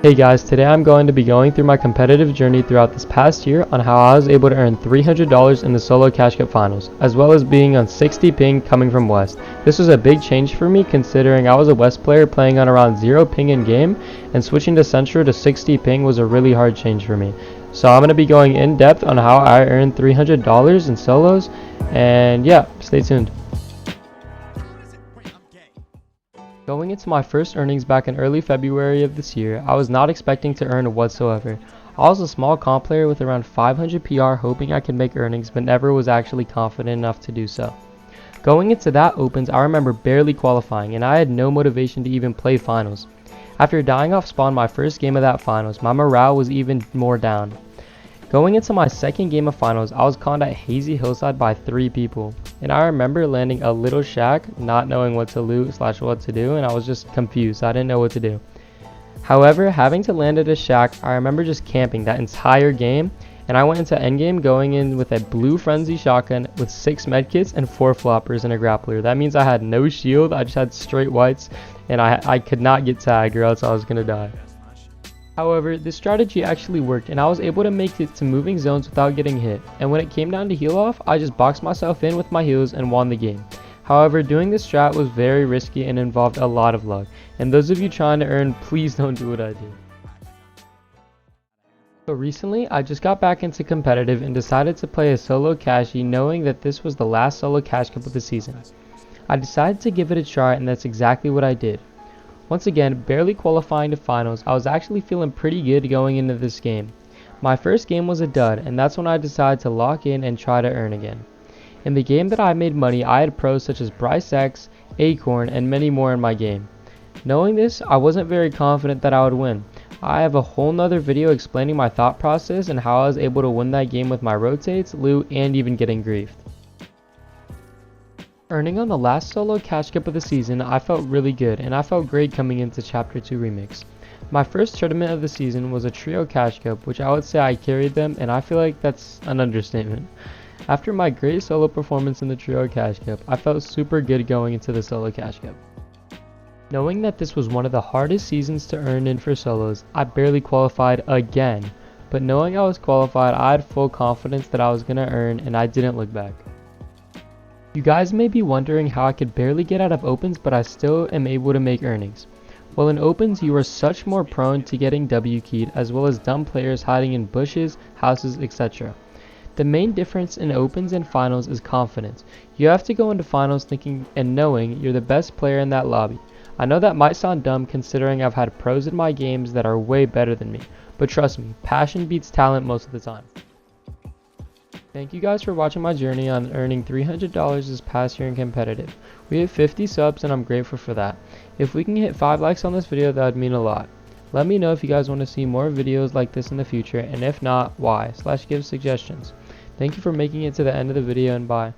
Hey guys, today I'm going to be going through my competitive journey throughout this past year on how I was able to earn $300 in the solo cash cup finals, as well as being on 60 ping coming from West. This was a big change for me considering I was a West player playing on around 0 ping in game, and switching to Central to 60 ping was a really hard change for me. So I'm going to be going in depth on how I earned $300 in solos, and yeah, stay tuned. Going into my first earnings back in early February of this year, I was not expecting to earn whatsoever. I was a small comp player with around 500 PR hoping I could make earnings, but never was actually confident enough to do so. Going into that opens, I remember barely qualifying, and I had no motivation to even play finals. After dying off spawn my first game of that finals, my morale was even more down. Going into my second game of finals, I was conned at Hazy Hillside by 3 people, and I remember landing a little shack, not knowing what to loot / what to do, and I was just confused. I didn't know what to do. However, having to land at a shack, I remember just camping that entire game, and I went into endgame going in with a blue frenzy shotgun with 6 medkits and 4 floppers and a grappler. That means I had no shield, I just had straight whites, and I could not get tagged or else I was gonna die. However, this strategy actually worked, and I was able to make it to moving zones without getting hit, and when it came down to heal off, I just boxed myself in with my heals and won the game. However, doing this strat was very risky and involved a lot of luck, and those of you trying to earn, please don't do what I did. So recently, I just got back into competitive and decided to play a solo cashy knowing that this was the last solo cash cup of the season. I decided to give it a try, and that's exactly what I did. Once again, barely qualifying to finals, I was actually feeling pretty good going into this game. My first game was a dud, and that's when I decided to lock in and try to earn again. In the game that I made money, I had pros such as Bryce X, Acorn, and many more in my game. Knowing this, I wasn't very confident that I would win. I have a whole nother video explaining my thought process and how I was able to win that game with my rotates, loot, and even getting griefed. Earning on the last solo cash cup of the season, I felt really good, and I felt great coming into Chapter 2 Remix. My first tournament of the season was a trio cash cup, which I would say I carried them, and I feel like that's an understatement. After my great solo performance in the trio cash cup, I felt super good going into the solo cash cup. Knowing that this was one of the hardest seasons to earn in for solos, I barely qualified again, but knowing I was qualified, I had full confidence that I was going to earn, and I didn't look back. You guys may be wondering how I could barely get out of opens but I still am able to make earnings. Well, in opens you are such more prone to getting W keyed, as well as dumb players hiding in bushes, houses, etc. The main difference in opens and finals is confidence. You have to go into finals thinking and knowing you're the best player in that lobby. I know that might sound dumb considering I've had pros in my games that are way better than me, but trust me, passion beats talent most of the time. Thank you guys for watching my journey on earning $300 this past year in competitive. We hit 50 subs and I'm grateful for that. If we can hit 5 likes on this video, that would mean a lot. Let me know if you guys want to see more videos like this in the future, and if not, why, / give suggestions. Thank you for making it to the end of the video, and bye.